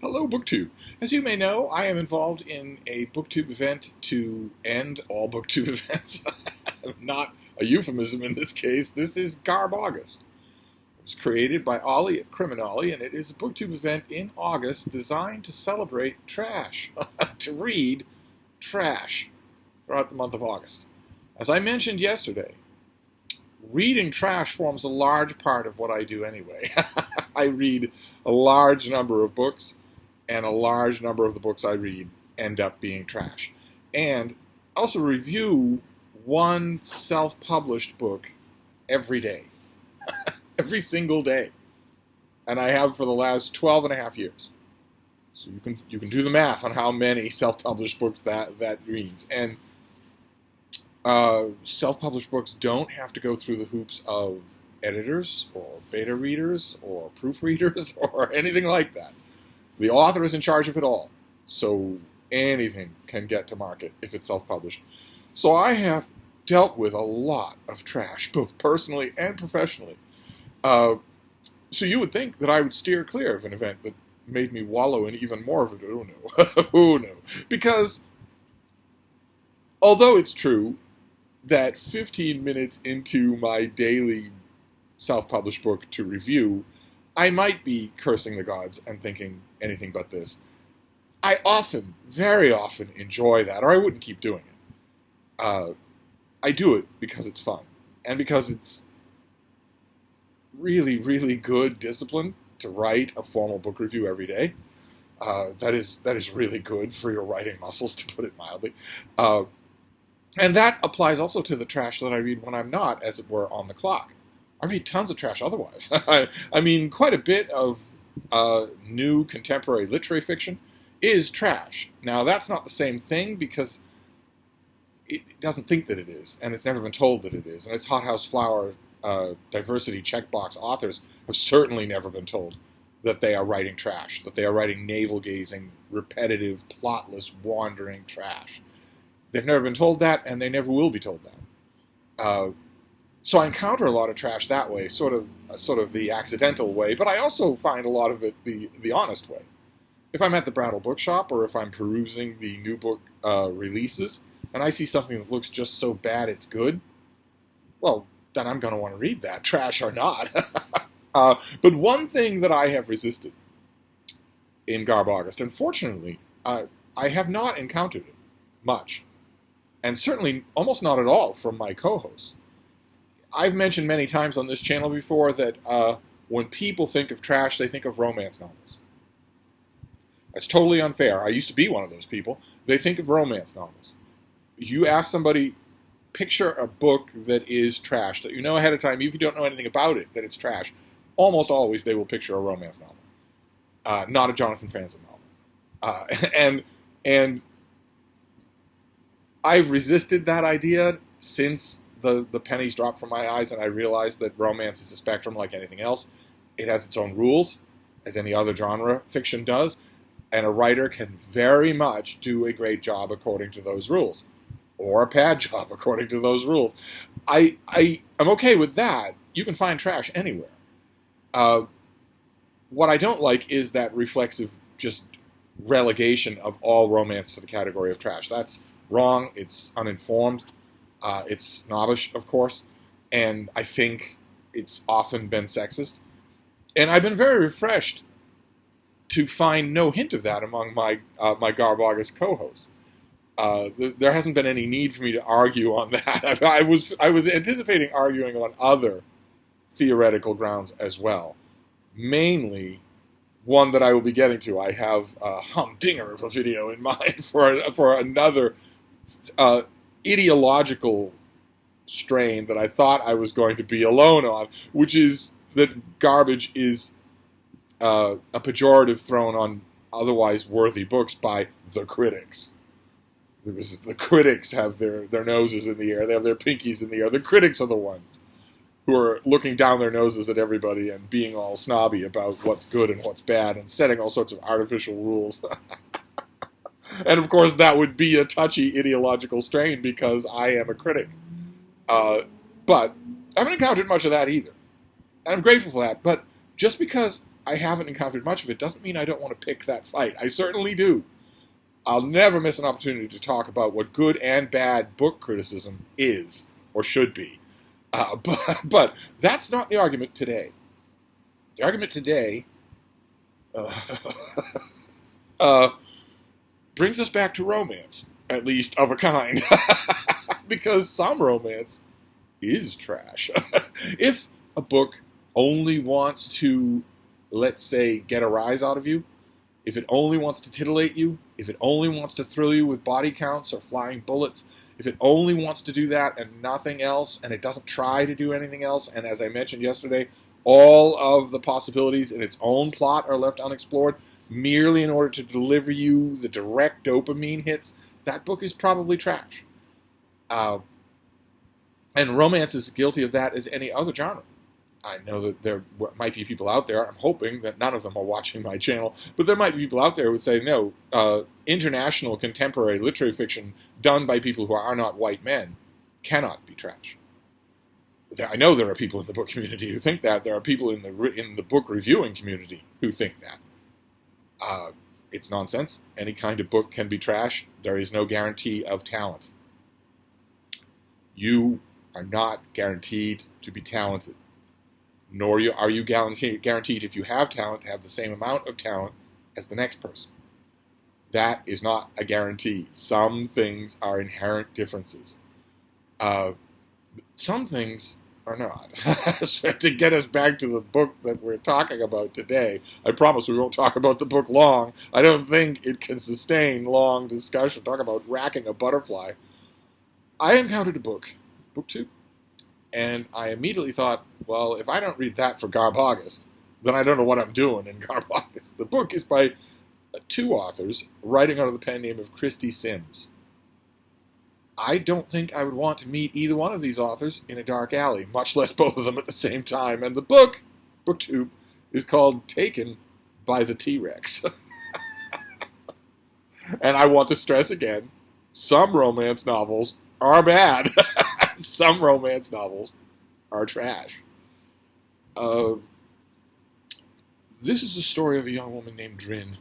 Hello, BookTube. As you may know, I am involved in a BookTube event to end all BookTube events. Not a euphemism in this case. This is GarbAugust. It was created by Ollie at Criminolly, and it is a BookTube event in August designed to celebrate trash, to read trash throughout the month of August. As I mentioned yesterday, reading trash forms a large part of what I do anyway. I read a large number of books, and a large number of the books I read end up being trash. And also review one self-published book every day. Every single day. And I have for the last 12 and a half years. So you can do the math on how many self-published books that means. And self-published books don't have to go through the hoops of editors or beta readers or proofreaders or anything like that. The author is in charge of it all, so anything can get to market if it's self-published. So I have dealt with a lot of trash, both personally and professionally. So you would think that I would steer clear of an event that made me wallow in even more of it. Oh no. Oh no. Because although it's true that 15 minutes into my daily self-published book to review, I might be cursing the gods and thinking anything but this. I often, very often, enjoy that, or I wouldn't keep doing it. I do it because it's fun, and because it's really, really good discipline to write a formal book review every day. That is really good for your writing muscles, to put it mildly. And that applies also to the trash that I read when I'm not, as it were, on the clock. I read tons of trash otherwise. I mean, quite a bit of new contemporary literary fiction is trash. Now, that's not the same thing because it doesn't think that it is, and it's never been told that it is. And its hothouse flower diversity checkbox authors have certainly never been told that they are writing trash, that they are writing navel-gazing, repetitive, plotless, wandering trash. They've never been told that, and they never will be told that. So I encounter a lot of trash that way, sort of the accidental way, but I also find a lot of it the honest way. If I'm at the Brattle Bookshop, or if I'm perusing the new book releases, and I see something that looks just so bad it's good, well, then I'm going to want to read that, trash or not. But one thing that I have resisted in GarbAugust, and fortunately, I have not encountered it much, and certainly almost not at all from my co-hosts. I've mentioned many times on this channel before that when people think of trash, they think of romance novels. That's totally unfair. I used to be one of those people. They think of romance novels. You ask somebody, picture a book that is trash, that you know ahead of time, even if you don't know anything about it, that it's trash. Almost always they will picture a romance novel, not a Jonathan Franzen novel. And I've resisted that idea since the pennies dropped from my eyes, and I realized that romance is a spectrum like anything else. It has its own rules, as any other genre fiction does, and a writer can very much do a great job according to those rules, or a bad job according to those rules. I'm okay with that. You can find trash anywhere. What I don't like is that reflexive just relegation of all romance to the category of trash. That's wrong. It's uninformed. It's snobbish, of course, and I think it's often been sexist. And I've been very refreshed to find no hint of that among my GarbAugust co-hosts. There hasn't been any need for me to argue on that. I was anticipating arguing on other theoretical grounds as well. Mainly one that I will be getting to. I have a humdinger of a video in mind for another ideological strain that I thought I was going to be alone on, which is that garbage is a pejorative thrown on otherwise worthy books by the critics. The critics have their noses in the air, they have their pinkies in the air. The critics are the ones who are looking down their noses at everybody and being all snobby about what's good and what's bad and setting all sorts of artificial rules. And of course, that would be a touchy ideological strain because I am a critic. But I haven't encountered much of that either. And I'm grateful for that. But just because I haven't encountered much of it doesn't mean I don't want to pick that fight. I certainly do. I'll never miss an opportunity to talk about what good and bad book criticism is or should be. But that's not the argument today. The argument today uh, brings us back to romance, at least of a kind, because some romance is trash. If a book only wants to, let's say, get a rise out of you, if it only wants to titillate you, if it only wants to thrill you with body counts or flying bullets, if it only wants to do that and nothing else, and it doesn't try to do anything else, and as I mentioned yesterday, all of the possibilities in its own plot are left unexplored, merely in order to deliver you the direct dopamine hits, that book is probably trash. And romance is guilty of that as any other genre. I know that there might be people out there, I'm hoping that none of them are watching my channel, but there might be people out there who would say, no, international contemporary literary fiction done by people who are not white men cannot be trash. I know there are people in the book community who think that. There are people in the book reviewing community who think that. It's nonsense. Any kind of book can be trash. There is no guarantee of talent. You are not guaranteed to be talented. Nor are you guaranteed if you have talent to have the same amount of talent as the next person. That is not a guarantee. Some things are inherent differences. Some things are not. So to get us back to the book that we're talking about today, I promise we won't talk about the book long. I don't think it can sustain long discussion. Talk about racking a butterfly. I encountered a book, book 2, and I immediately thought, well, if I don't read that for GarbAugust's, then I don't know what I'm doing in GarbAugust's. The book is by 2 authors writing under the pen name of Christy Sims. I don't think I would want to meet either one of these authors in a dark alley, much less both of them at the same time. And the book, book 2, is called Taken by the T-Rex. And I want to stress again, some romance novels are bad. Some romance novels are trash. This is the story of a young woman named Drin.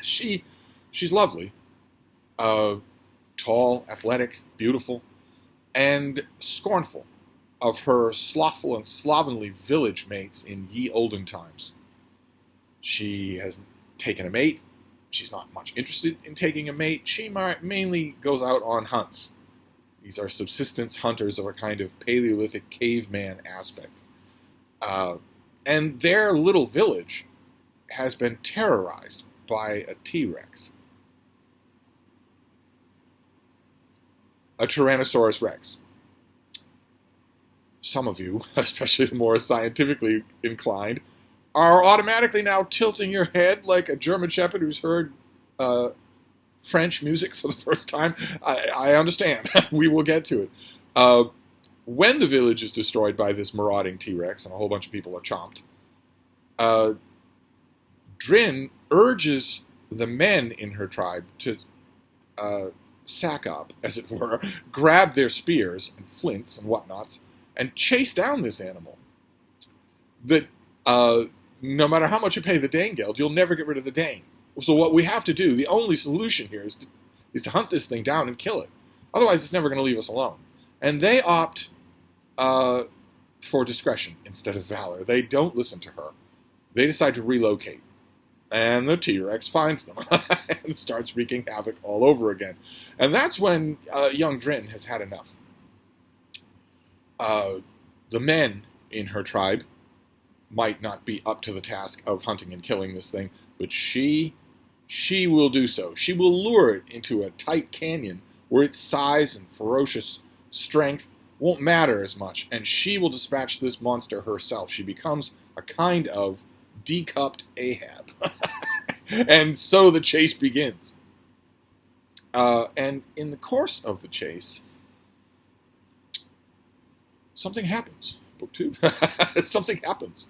She's lovely. Tall, athletic, beautiful, and scornful of her slothful and slovenly village mates in ye olden times. She has taken a mate. She's not much interested in taking a mate. She mainly goes out on hunts. These are subsistence hunters of a kind of Paleolithic caveman aspect. And their little village has been terrorized by a T-Rex. A Tyrannosaurus Rex. Some of you, especially the more scientifically inclined, are automatically now tilting your head like a German Shepherd who's heard French music for the first time. I understand. We will get to it. When the village is destroyed by this marauding T-Rex and a whole bunch of people are chomped, Drin urges the men in her tribe to sack up, as it were, grab their spears and flints and whatnots, and chase down this animal. That no matter how much you pay the Dane Guild, you'll never get rid of the Dane. So what we have to do, the only solution here, is to hunt this thing down and kill it. Otherwise, it's never going to leave us alone. And they opt for discretion instead of valor. They don't listen to her. They decide to relocate. And the T-Rex finds them and starts wreaking havoc all over again. And that's when young Drin has had enough. The men in her tribe might not be up to the task of hunting and killing this thing, but she will do so. She will lure it into a tight canyon where its size and ferocious strength won't matter as much, and she will dispatch this monster herself. She becomes a kind of decupped Ahab. And so the chase begins. And in the course of the chase, something happens. Book 2. Something happens.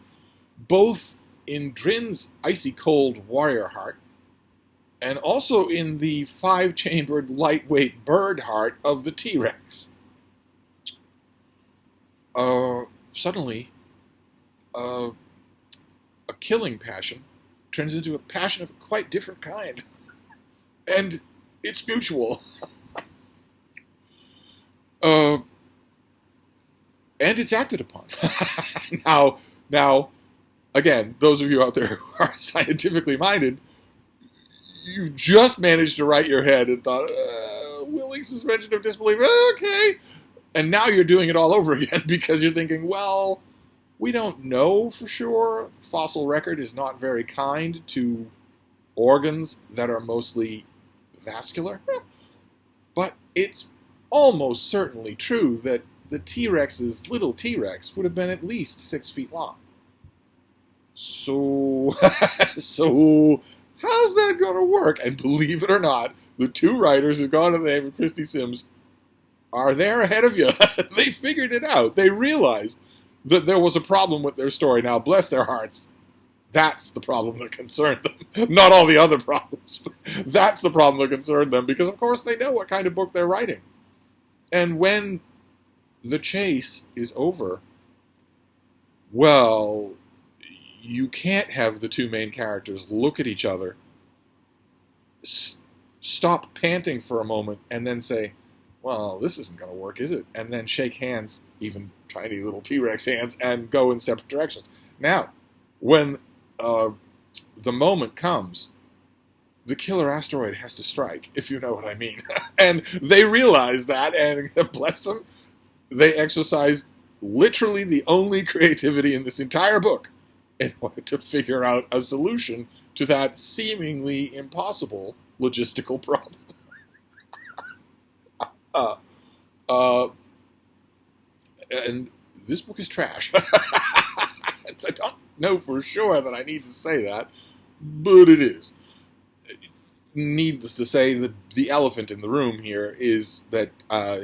Both in Drin's icy cold warrior heart, and also in the 5-chambered lightweight bird heart of the T-Rex. Suddenly, a a killing passion turns into a passion of a quite different kind. And it's mutual. And it's acted upon. Now, again, those of you out there who are scientifically minded, you've just managed to right your head and thought, willing suspension of disbelief, okay. And now you're doing it all over again because you're thinking, well, we don't know for sure. The fossil record is not very kind to organs that are mostly vascular. But it's almost certainly true that the T-Rex's little T-Rex would have been at least 6 feet long. So how's that going to work? And believe it or not, the two writers who gone to the name of Christie Sims are there ahead of you. They figured it out. They realized that there was a problem with their story. Now, bless their hearts, that's the problem that concerned them. Not all the other problems. That's the problem that concerned them because, of course, they know what kind of book they're writing. And when the chase is over, well, you can't have the two main characters look at each other, stop panting for a moment, and then say, well, this isn't going to work, is it? And then shake hands, even tiny little T-Rex hands, and go in separate directions. Now, when the moment comes, the killer asteroid has to strike, if you know what I mean. And they realize that, and bless them, they exercise literally the only creativity in this entire book in order to figure out a solution to that seemingly impossible logistical problem. And this book is trash. I don't know for sure that I need to say that, but it is. Needless to say, the elephant in the room here is that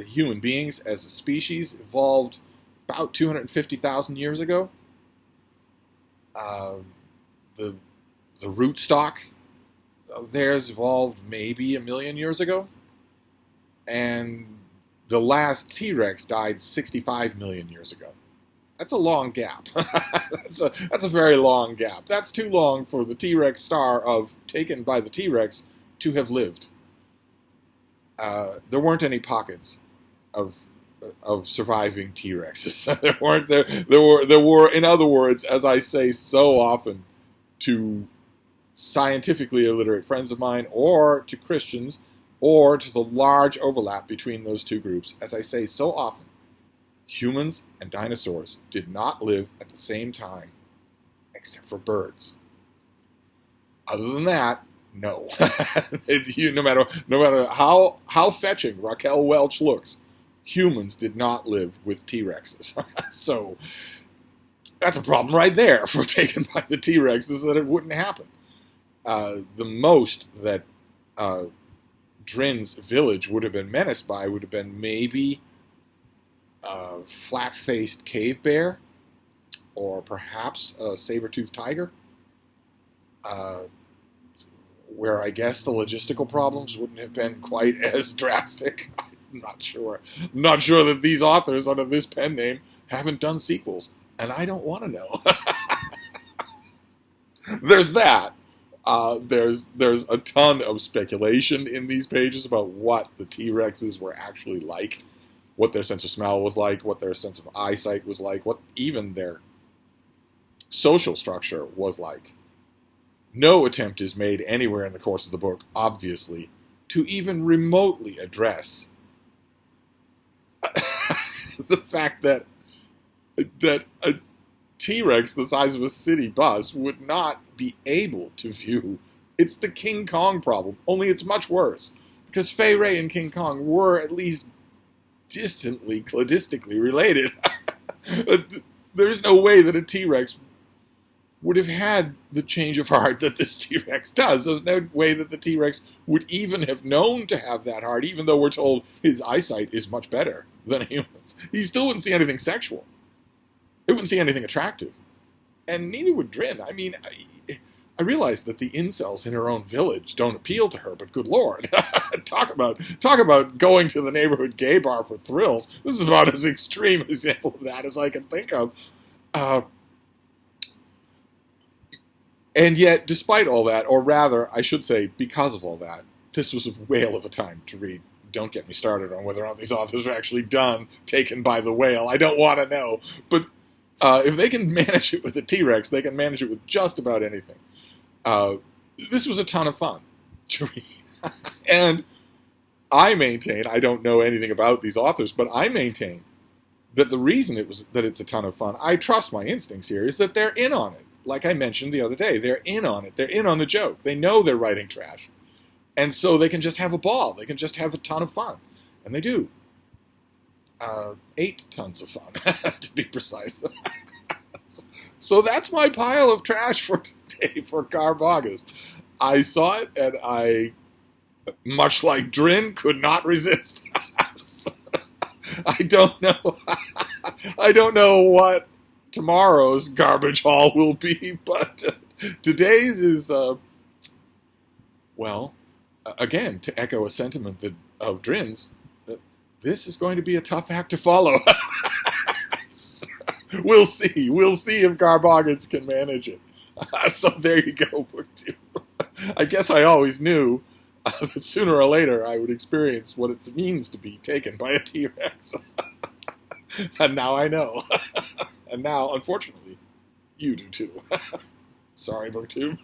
human beings as a species evolved about 250,000 years ago. The rootstock of theirs evolved maybe 1 million years ago. And the last T-Rex died 65 million years ago. That's a long gap. That's a very long gap. That's too long for the T-Rex star of Taken by the T-Rex to have lived. There weren't any pockets of surviving T-Rexes. There were, in other words, as I say so often to scientifically illiterate friends of mine, or to Christians, or to the large overlap between those two groups, as I say so often, humans and dinosaurs did not live at the same time, except for birds. Other than that, no. No matter how fetching Raquel Welch looks, humans did not live with T-Rexes. So that's a problem right there for Taken by the T-Rexes, that it wouldn't happen. The most that Drin's village would have been menaced by would have been maybe a flat-faced cave bear, or perhaps a saber-toothed tiger, where I guess the logistical problems wouldn't have been quite as drastic. I'm not sure. I'm not sure that these authors under this pen name haven't done sequels, and I don't want to know. There's that. There's a ton of speculation in these pages about what the T-Rexes were actually like, what their sense of smell was like, what their sense of eyesight was like, what even their social structure was like. No attempt is made anywhere in the course of the book, obviously, to even remotely address the fact that a T-Rex the size of a city bus would not be able to view. It's the King Kong problem, only it's much worse. Because Fay Ray and King Kong were at least distantly, cladistically related. There's no way that a T-Rex would have had the change of heart that this T-Rex does. There's no way that the T-Rex would even have known to have that heart, even though we're told his eyesight is much better than a human's. He still wouldn't see anything sexual. He wouldn't see anything attractive. And neither would Drin. I mean, I realize that the incels in her own village don't appeal to her, but good Lord. Talk about going to the neighborhood gay bar for thrills. This is about as extreme an example of that as I can think of. And yet, despite all that, or rather, I should say, because of all that, this was a whale of a time to read. Don't get me started on whether or not these authors are actually done, taken by the whale. I don't want to know. But if they can manage it with a T-Rex, they can manage it with just about anything. This was a ton of fun to read. And I maintain, I don't know anything about these authors, but I maintain that the reason it's a ton of fun, I trust my instincts here, is that they're in on it. Like I mentioned the other day, they're in on it. They're in on the joke. They know they're writing trash. And so they can just have a ball. They can just have a ton of fun. And they do. 8 tons of fun, to be precise. So that's my pile of trash for today for GarbAugust's. I saw it, and I, much like Drin, could not resist. I don't know. I don't know what tomorrow's garbage haul will be, but today's is, well, again, to echo a sentiment of Drin's, this is going to be a tough act to follow. We'll see. We'll see if GarbAugust's can manage it. So there you go, book 2. I guess I always knew that sooner or later I would experience what it means to be taken by a T-Rex. And now I know. And now, unfortunately, you do too. Sorry, book 2.